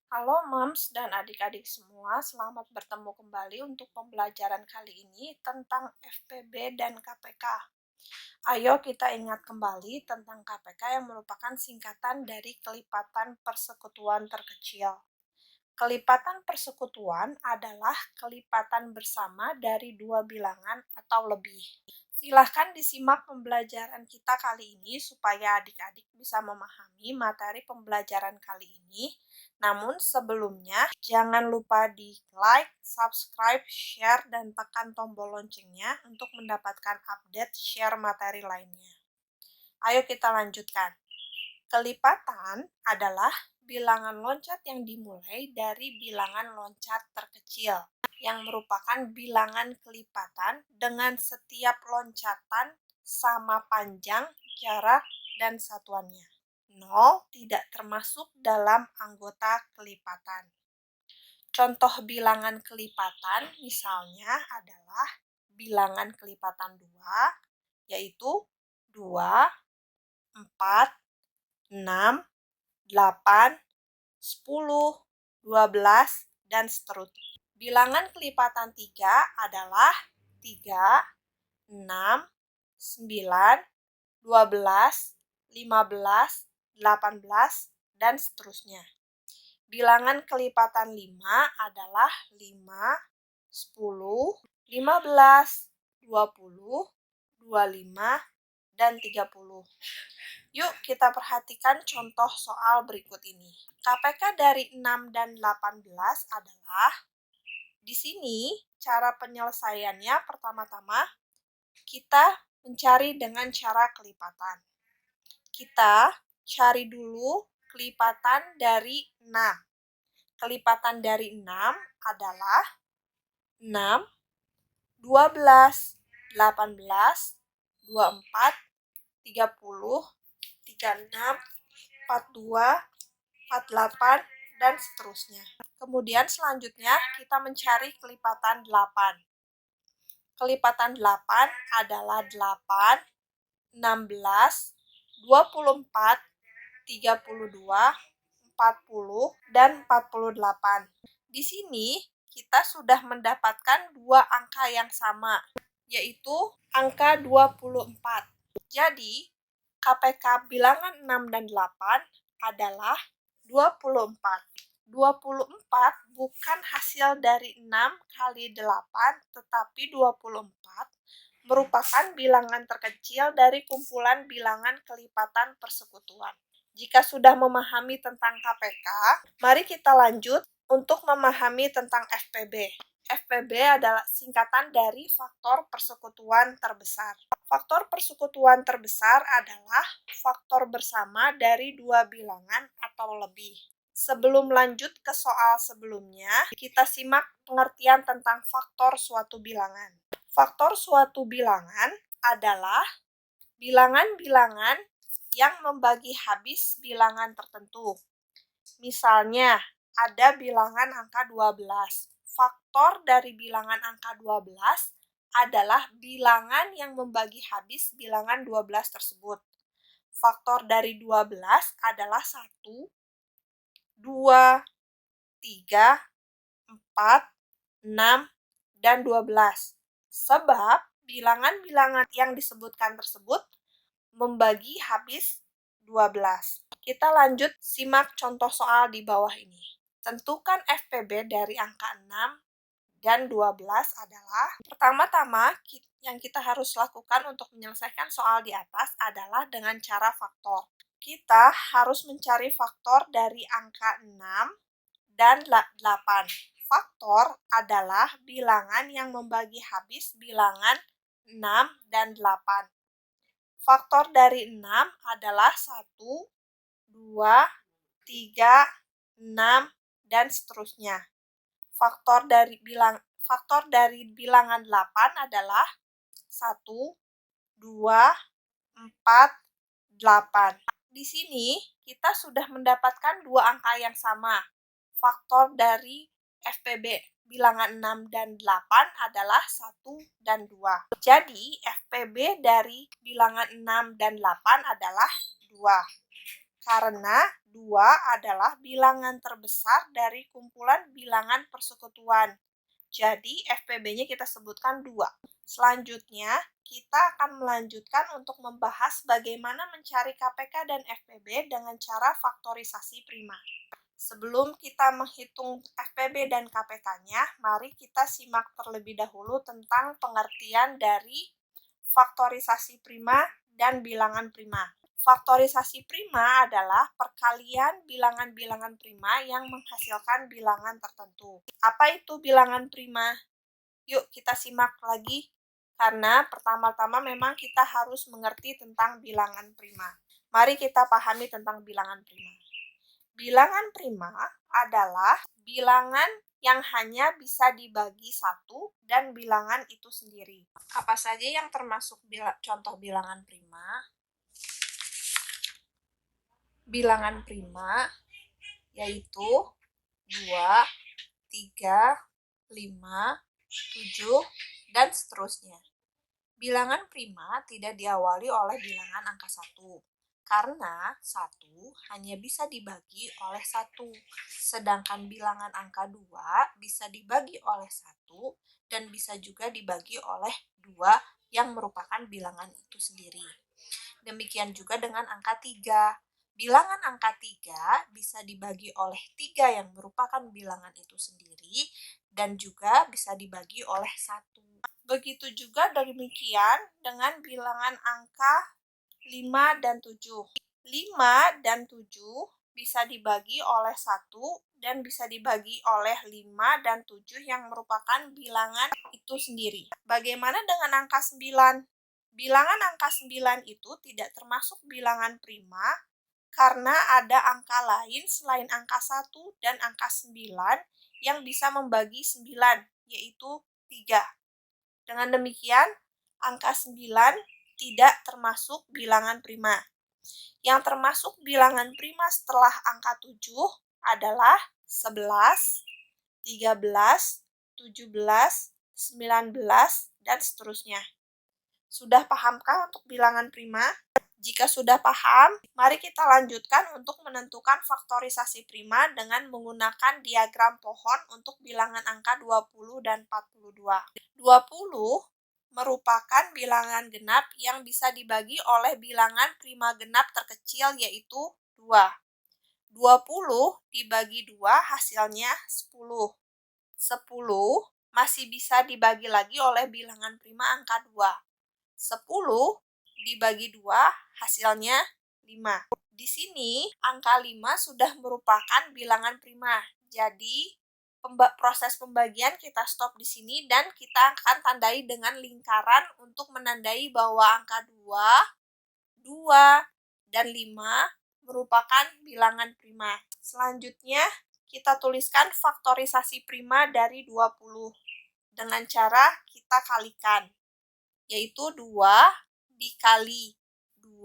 Halo Moms dan adik-adik semua, selamat bertemu kembali untuk pembelajaran kali ini tentang FPB dan KPK. Ayo kita ingat kembali tentang KPK yang merupakan singkatan dari kelipatan persekutuan terkecil. Kelipatan persekutuan adalah kelipatan bersama dari dua bilangan atau lebih. Silahkan disimak pembelajaran kita kali ini supaya adik-adik bisa memahami materi pembelajaran kali ini. Namun sebelumnya, jangan lupa di like, subscribe, share, dan tekan tombol loncengnya untuk mendapatkan update share materi lainnya. Ayo kita lanjutkan. Kelipatan adalah bilangan loncat yang dimulai dari bilangan loncat terkecil, yang merupakan bilangan kelipatan dengan setiap loncatan sama panjang, jarak, dan satuannya. 0 tidak termasuk dalam anggota kelipatan. Contoh bilangan kelipatan misalnya adalah bilangan kelipatan 2, yaitu 2, 4, 6, 8, 10, 12, dan seterusnya. Bilangan kelipatan 3 adalah 3, 6, 9, 12, 15, 18, dan seterusnya. Bilangan kelipatan 5 adalah 5, 10, 15, 20, 25, dan 30. Yuk kita perhatikan contoh soal berikut ini. KPK dari 6 dan 18 adalah, di sini cara penyelesaiannya pertama-tama kita mencari dengan cara kelipatan. Kita cari dulu kelipatan dari 6. Kelipatan dari 6 adalah 6, 12, 18, 24, 30, 36, 42, 48, dan seterusnya. Kemudian selanjutnya kita mencari kelipatan 8. Kelipatan 8 adalah 8, 16, 24, 32, 40, dan 48. Di sini kita sudah mendapatkan dua angka yang sama, yaitu angka 24. Jadi, KPK bilangan 6 dan 8 adalah 24. 24 bukan hasil dari 6 kali 8, tetapi 24 merupakan bilangan terkecil dari kumpulan bilangan kelipatan persekutuan. Jika sudah memahami tentang KPK, mari kita lanjut untuk memahami tentang FPB. FPB adalah singkatan dari faktor persekutuan terbesar. Faktor persekutuan terbesar adalah faktor bersama dari dua bilangan atau lebih. Sebelum lanjut ke soal sebelumnya, kita simak pengertian tentang faktor suatu bilangan. Faktor suatu bilangan adalah bilangan-bilangan yang membagi habis bilangan tertentu. Misalnya, ada bilangan angka 12. Faktor dari bilangan angka 12 adalah bilangan yang membagi habis bilangan 12 tersebut. Faktor dari 12 adalah 1, 2, 3, 4, 6, dan 12. Sebab bilangan-bilangan yang disebutkan tersebut membagi habis 12. Kita lanjut simak contoh soal di bawah ini. Tentukan FPB dari angka 6 dan 12 adalah, pertama-tama yang kita harus lakukan untuk menyelesaikan soal di atas adalah dengan cara faktor. Kita harus mencari faktor dari angka 6 dan 8. Faktor adalah bilangan yang membagi habis bilangan 6 dan 8. Faktor dari 6 adalah 1, 2, 3, 6, dan seterusnya. Faktor dari bilangan 8 adalah 1, 2, 4, 8. Di sini kita sudah mendapatkan dua angka yang sama. Faktor dari FPB bilangan 6 dan 8 adalah 1 dan 2. Jadi, FPB dari bilangan 6 dan 8 adalah 2. Karena 2 adalah bilangan terbesar dari kumpulan bilangan persekutuan. Jadi, FPB-nya kita sebutkan 2. Selanjutnya, kita akan melanjutkan untuk membahas bagaimana mencari KPK dan FPB dengan cara faktorisasi prima. Sebelum kita menghitung FPB dan KPK-nya, mari kita simak terlebih dahulu tentang pengertian dari faktorisasi prima dan bilangan prima. Faktorisasi prima adalah perkalian bilangan-bilangan prima yang menghasilkan bilangan tertentu. Apa itu bilangan prima? Yuk kita simak lagi, karena pertama-tama memang kita harus mengerti tentang bilangan prima. Mari kita pahami tentang bilangan prima. Bilangan prima adalah bilangan yang hanya bisa dibagi 1 dan bilangan itu sendiri. Apa saja yang termasuk contoh bilangan prima? Bilangan prima yaitu 2, 3, 5, 7, dan seterusnya. Bilangan prima tidak diawali oleh bilangan angka 1, karena 1 hanya bisa dibagi oleh 1, sedangkan bilangan angka 2 bisa dibagi oleh 1 dan bisa juga dibagi oleh 2 yang merupakan bilangan itu sendiri. Demikian juga dengan angka 3. Bilangan angka 3 bisa dibagi oleh 3 yang merupakan bilangan itu sendiri dan juga bisa dibagi oleh 1. Begitu juga demikian dengan bilangan angka 5 dan 7. 5 dan 7 bisa dibagi oleh 1 dan bisa dibagi oleh 5 dan 7 yang merupakan bilangan itu sendiri. Bagaimana dengan angka 9? Bilangan angka 9 itu tidak termasuk bilangan prima karena ada angka lain selain angka 1 dan angka 9 yang bisa membagi 9, yaitu 3. Dengan demikian, angka 9 tidak termasuk bilangan prima. Yang termasuk bilangan prima setelah angka 7 adalah 11, 13, 17, 19, dan seterusnya. Sudah pahamkah untuk bilangan prima? Jika sudah paham, mari kita lanjutkan untuk menentukan faktorisasi prima dengan menggunakan diagram pohon untuk bilangan angka 20 dan 42. 20 merupakan bilangan genap yang bisa dibagi oleh bilangan prima genap terkecil yaitu 2. 20 dibagi 2 hasilnya 10. 10 masih bisa dibagi lagi oleh bilangan prima angka 2. 10 dibagi 2 hasilnya 5. Di sini angka 5 sudah merupakan bilangan prima. Jadi proses pembagian kita stop di sini dan kita akan tandai dengan lingkaran untuk menandai bahwa angka 2, 2, dan 5 merupakan bilangan prima. Selanjutnya kita tuliskan faktorisasi prima dari 20 dengan cara kita kalikan, yaitu 2 dikali 2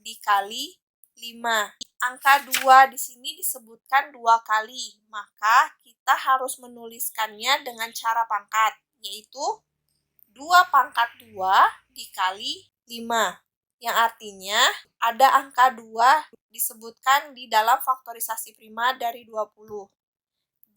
dikali 5. Angka 2 di sini disebutkan 2 kali, maka kita harus menuliskannya dengan cara pangkat, yaitu 2 pangkat 2 dikali 5. Yang artinya ada angka 2 disebutkan di dalam faktorisasi prima dari 20.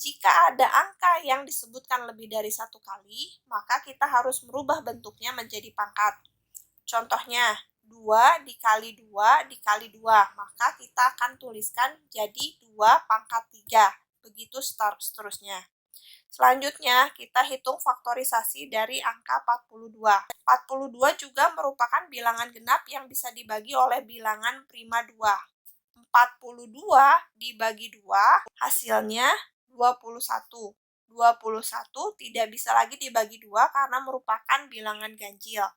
Jika ada angka yang disebutkan lebih dari 1 kali, maka kita harus merubah bentuknya menjadi pangkat. Contohnya, 2 dikali 2 dikali 2, maka kita akan tuliskan jadi 2 pangkat 3. Begitu seterusnya. Selanjutnya, kita hitung faktorisasi dari angka 42. 42 juga merupakan bilangan genap yang bisa dibagi oleh bilangan prima 2. 42 dibagi 2, hasilnya 21. 21 tidak bisa lagi dibagi 2 karena merupakan bilangan ganjil.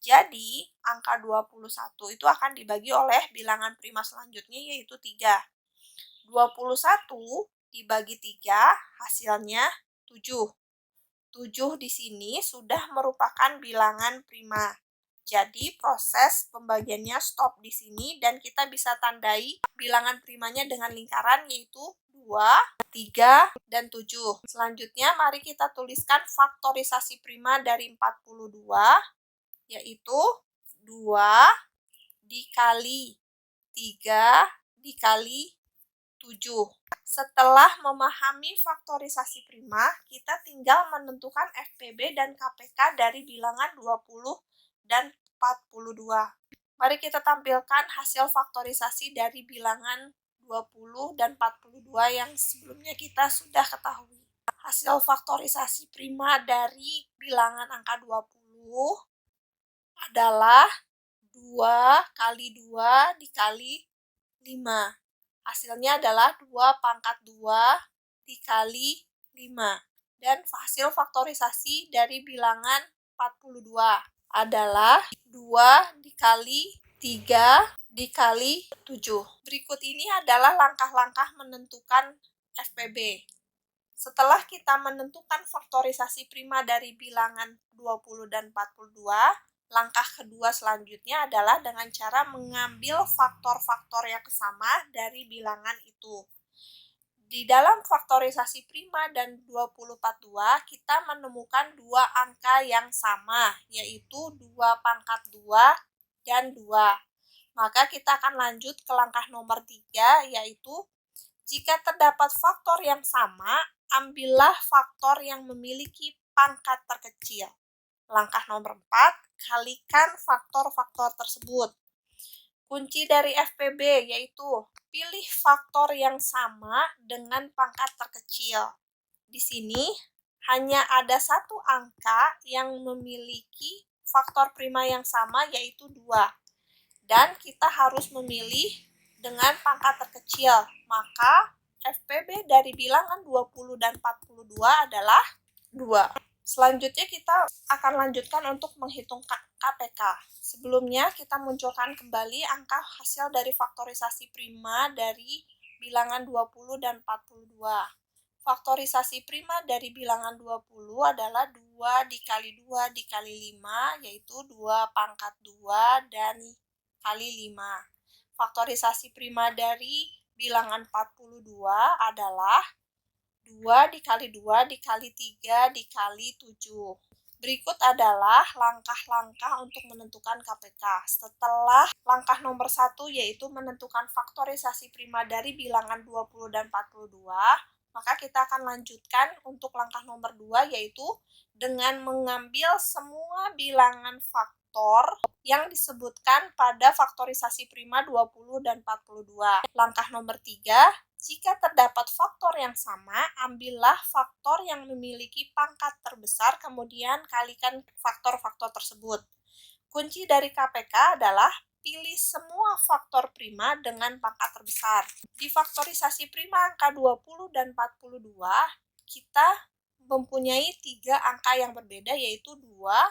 Jadi, angka 21 itu akan dibagi oleh bilangan prima selanjutnya yaitu 3. 21 dibagi 3, hasilnya 7. 7 di sini sudah merupakan bilangan prima. Jadi, proses pembagiannya stop di sini dan kita bisa tandai bilangan primanya dengan lingkaran yaitu 2, 3, dan 7. Selanjutnya, mari kita tuliskan faktorisasi prima dari 42, yaitu 2 dikali 3 dikali 7. Setelah memahami faktorisasi prima, kita tinggal menentukan FPB dan KPK dari bilangan 20 dan 42. Mari kita tampilkan hasil faktorisasi dari bilangan 20 dan 42 yang sebelumnya kita sudah ketahui. Hasil faktorisasi prima dari bilangan angka 20 adalah 2 kali 2 dikali 5. Hasilnya adalah 2 pangkat 2 dikali 5. Dan hasil faktorisasi dari bilangan 42 adalah 2 dikali 3 dikali 7. Berikut ini adalah langkah-langkah menentukan FPB. Setelah kita menentukan faktorisasi prima dari bilangan 20 dan 42, langkah kedua selanjutnya adalah dengan cara mengambil faktor-faktor yang sama dari bilangan itu. Di dalam faktorisasi prima dan 2042, kita menemukan dua angka yang sama, yaitu 2 pangkat 2 dan 2. Maka kita akan lanjut ke langkah nomor 3, yaitu jika terdapat faktor yang sama, ambillah faktor yang memiliki pangkat terkecil. Langkah nomor 4, kalikan faktor-faktor tersebut. Kunci dari FPB yaitu pilih faktor yang sama dengan pangkat terkecil. Di sini hanya ada satu angka yang memiliki faktor prima yang sama, yaitu 2. Dan kita harus memilih dengan pangkat terkecil. Maka FPB dari bilangan 20 dan 42 adalah 2. Selanjutnya kita akan lanjutkan untuk menghitung KPK. Sebelumnya kita munculkan kembali angka hasil dari faktorisasi prima dari bilangan 20 dan 42. Faktorisasi prima dari bilangan 20 adalah 2 dikali 2 dikali 5, yaitu 2 pangkat 2 dan kali 5. Faktorisasi prima dari bilangan 42 adalah 2 dikali 2 dikali 3 dikali 7. Berikut adalah langkah-langkah untuk menentukan KPK. Setelah langkah nomor 1 yaitu menentukan faktorisasi prima dari bilangan 20 dan 42, maka kita akan lanjutkan untuk langkah nomor 2 yaitu dengan mengambil semua bilangan faktor yang disebutkan pada faktorisasi prima 20 dan 42. Langkah nomor 3, jika terdapat faktor yang sama, ambillah faktor yang memiliki pangkat terbesar, kemudian kalikan faktor-faktor tersebut. Kunci dari KPK adalah pilih semua faktor prima dengan pangkat terbesar. Di faktorisasi prima angka 20 dan 42, kita mempunyai 3 angka yang berbeda, yaitu 2,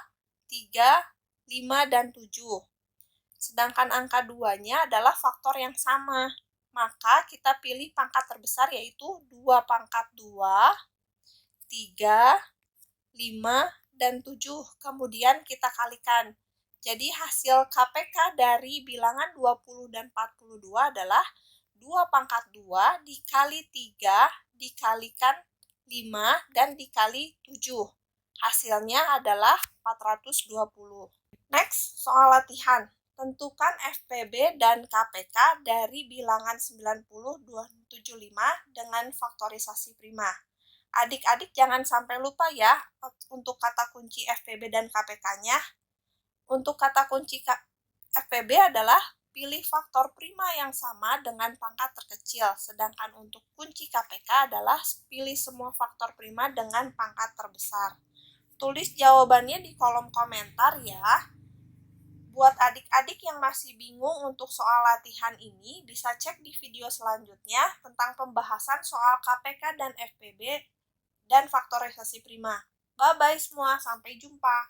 3, 5, dan 7. Sedangkan angka 2-nya adalah faktor yang sama. Maka kita pilih pangkat terbesar, yaitu 2 pangkat 2, 3, 5, dan 7. Kemudian kita kalikan. Jadi hasil KPK dari bilangan 20 dan 42 adalah 2 pangkat 2 dikali 3 dikalikan 5 dan dikali 7. Hasilnya adalah 420. Next, soal latihan. Tentukan FPB dan KPK dari bilangan 90-275 dengan faktorisasi prima. Adik-adik jangan sampai lupa ya untuk kata kunci FPB dan KPK-nya. Untuk kata kunci FPB adalah pilih faktor prima yang sama dengan pangkat terkecil. Sedangkan untuk kunci KPK adalah pilih semua faktor prima dengan pangkat terbesar. Tulis jawabannya di kolom komentar ya. Buat adik-adik yang masih bingung untuk soal latihan ini, bisa cek di video selanjutnya tentang pembahasan soal KPK dan FPB dan faktorisasi prima. Bye-bye semua, sampai jumpa.